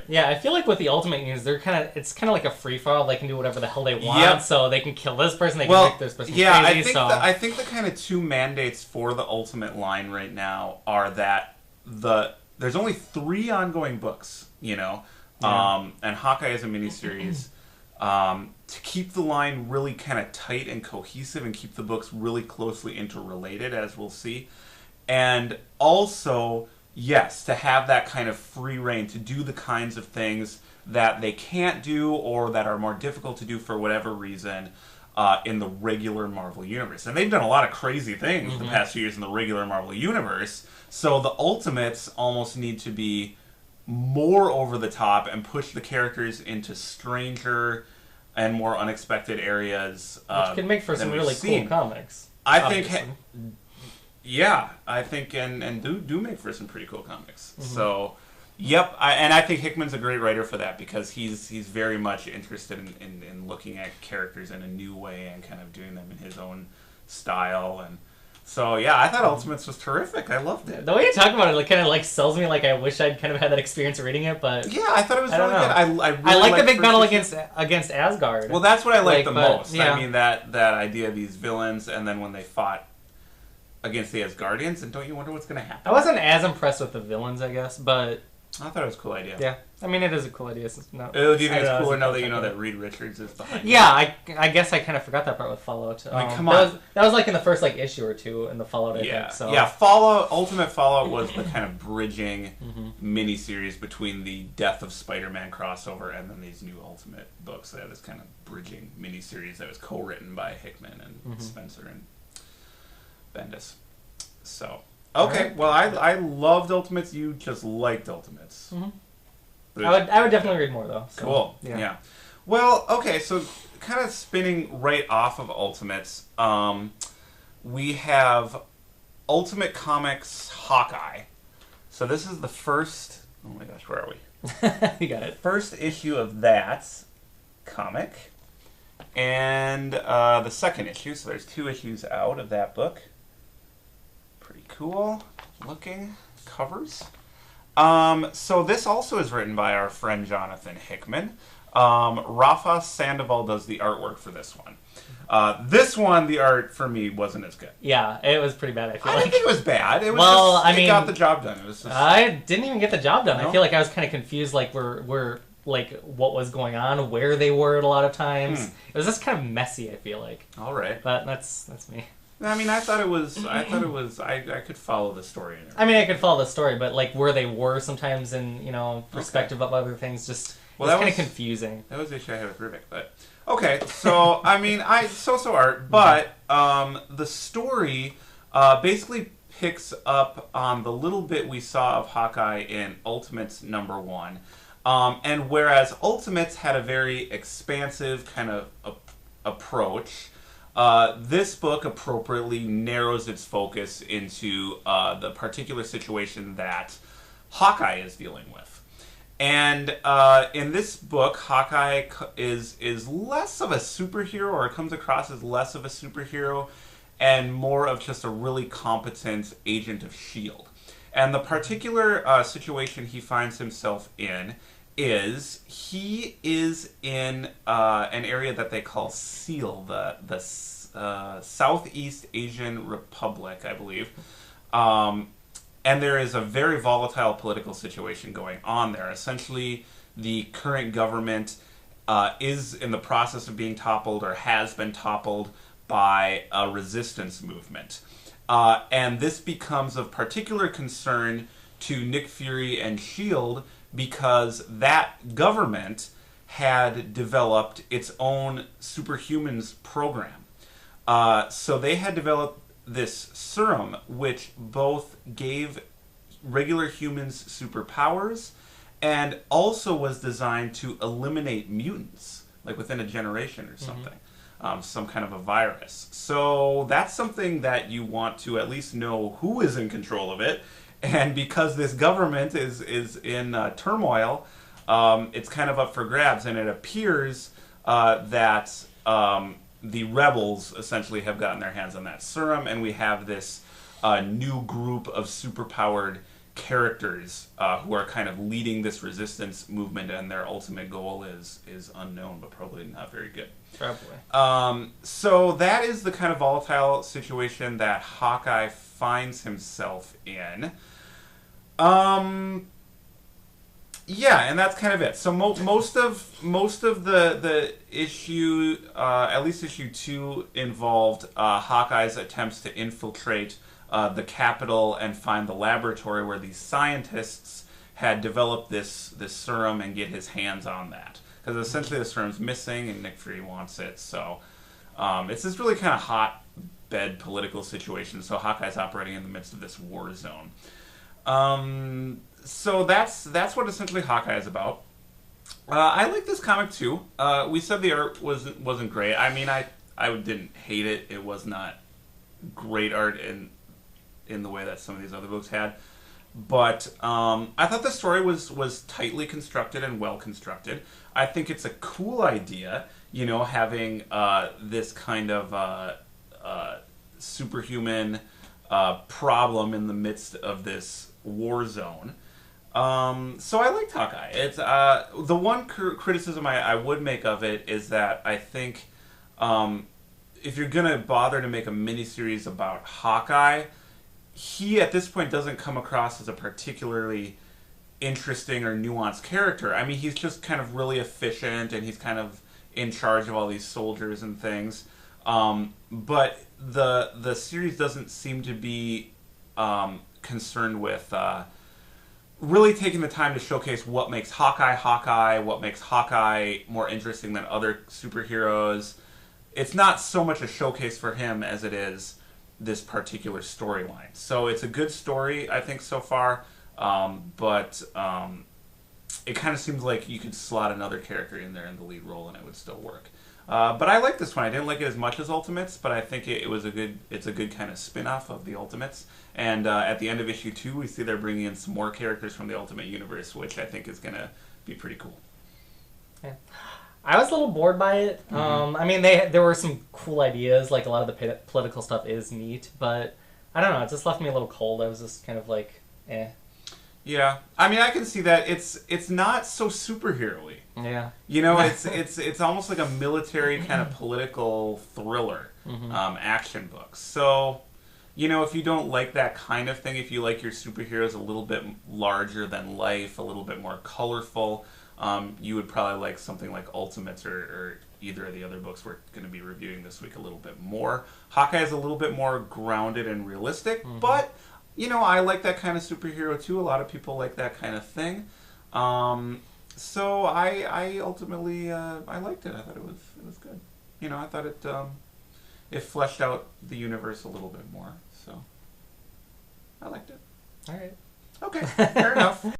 Yeah, I feel like with the Ultimate Unions, it's kind of like a free for all. They can do whatever the hell they want, so they can kill this person, they can make this person crazy. I think the kind of two mandates for the Ultimate line right now are that there's only 3 ongoing books, and Hawkeye is a miniseries. To keep the line really kind of tight and cohesive and keep the books really closely interrelated, as we'll see. And also, yes, to have that kind of free reign to do the kinds of things that they can't do or that are more difficult to do for whatever reason in the regular Marvel Universe. And they've done a lot of crazy things the past few years in the regular Marvel Universe. So the Ultimates almost need to be more over the top and push the characters into stranger and more unexpected areas. Which can make for some really cool comics. I think, and do make for some pretty cool comics. So, yep, I think Hickman's a great writer for that because he's very much interested in looking at characters in a new way and kind of doing them in his own style. And so, yeah, I thought Ultimates was terrific. I loved it. The way you talk about it kind of sells me like I wish I'd kind of had that experience reading it, but... Yeah, I thought it was really good. I like the big battle against Asgard. Well, that's what I like the most. Yeah. I mean, that idea of these villains, and then when they fought against the Asgardians, and don't you wonder what's going to happen? I wasn't as impressed with the villains, I guess, but... I thought it was a cool idea. Yeah. I mean, it is a cool idea. Do you think it's cooler now that you know that Reed Richards is behind it? Yeah, I guess I kind of forgot that part with Fallout. Come on. That was in the first issue or two in the Fallout, I think. So. Yeah, Ultimate Fallout was the kind of bridging miniseries between the Death of Spider-Man crossover and then these new Ultimate books. They had this kind of bridging miniseries that was co-written by Hickman and Spencer and Bendis. So... Okay, well, I loved Ultimates. You just liked Ultimates. I would definitely read more, though. So, cool. Yeah. Well, okay, so kind of spinning right off of Ultimates, we have Ultimate Comics Hawkeye. So this is the first... Oh my gosh, where are we? You got it. First issue of that comic. And the second issue, so there's 2 issues out of that book. Pretty cool looking covers. So this also is written by our friend Jonathan Hickman. Rafa Sandoval does the artwork for this one. This one, the art for me wasn't as good. Yeah, it was pretty bad. I didn't think it was bad. It was it got the job done. It was just, I didn't even get the job done. No? I feel like I was kind of confused, we're like what was going on, where they were at a lot of times. It was just kind of messy. I feel like. All right, but that's me. I mean, I could follow the story. I could follow the story, but where they were sometimes in, perspective of other things, just it was kind of confusing. That was the issue I had with Rubik, but okay. So so art, but the story basically picks up on the little bit we saw of Hawkeye in Ultimates #1, and whereas Ultimates had a very expansive kind of approach. This book appropriately narrows its focus into the particular situation that Hawkeye is dealing with. And in this book, Hawkeye is less of a superhero, or comes across as less of a superhero, and more of just a really competent agent of S.H.I.E.L.D. And the particular situation he finds himself in is he is in an area that they call SEAL, the Southeast Asian Republic, I believe. And there is a very volatile political situation going on there. Essentially, the current government is in the process of being toppled or has been toppled by a resistance movement. And this becomes of particular concern to Nick Fury and S.H.I.E.L.D. because that government had developed its own superhumans program. So they had developed this serum which both gave regular humans superpowers and also was designed to eliminate mutants, like within a generation or something. Some kind of a virus. So that's something that you want to at least know who is in control of it. And because this government is in turmoil, it's kind of up for grabs. And it appears that the rebels essentially have gotten their hands on that serum. And we have this new group of superpowered characters who are kind of leading this resistance movement, and their ultimate goal is unknown, but probably not very good. Probably. So that is the kind of volatile situation that Hawkeye finds himself in. Yeah, and that's kind of it. So most of the issue, at least issue 2, involved Hawkeye's attempts to infiltrate the Capitol and find the laboratory where these scientists had developed this serum and get his hands on that. Because essentially the serum's missing and Nick Fury wants it. So it's this really kind of hotbed political situation. So Hawkeye's operating in the midst of this war zone. So that's what essentially Hawkeye is about. I like this comic too. We said the art wasn't great. I mean, I didn't hate it. It was not great art in the way that some of these other books had. But I thought the story was tightly constructed and well constructed. I think it's a cool idea, having this kind of superhuman problem in the midst of this war zone. So I liked Hawkeye. It's the one criticism I would make of it is that I think if you're gonna bother to make a miniseries about Hawkeye, he at this point doesn't come across as a particularly interesting or nuanced character. I mean, he's just kind of really efficient, and he's kind of in charge of all these soldiers and things. But the series doesn't seem to be concerned with really taking the time to showcase what makes Hawkeye, what makes Hawkeye more interesting than other superheroes. It's not so much a showcase for him as it is this particular storyline. So it's a good story, I think, so far, but it kind of seems like you could slot another character in there in the lead role and it would still work. But I like this one. I didn't like it as much as Ultimates, but I think it's a good kind of spin-off of the Ultimates. And at the end of issue 2, we see they're bringing in some more characters from the Ultimate Universe, which I think is going to be pretty cool. Yeah. I was a little bored by it. I mean, there were some cool ideas, like a lot of the political stuff is neat, but I don't know, it just left me a little cold. I was just kind of like, eh. Yeah, I mean, I can see that it's not so superhero-y. Yeah, it's almost like a military kind of political thriller action book. So, if you don't like that kind of thing, if you like your superheroes a little bit larger than life, a little bit more colorful, you would probably like something like Ultimates or either of the other books we're going to be reviewing this week a little bit more. Hawkeye is a little bit more grounded and realistic, but I like that kind of superhero too. A lot of people like that kind of thing. So I ultimately I liked it. I thought it was good. I thought it fleshed out the universe a little bit more. So I liked it. All right. Okay, fair enough.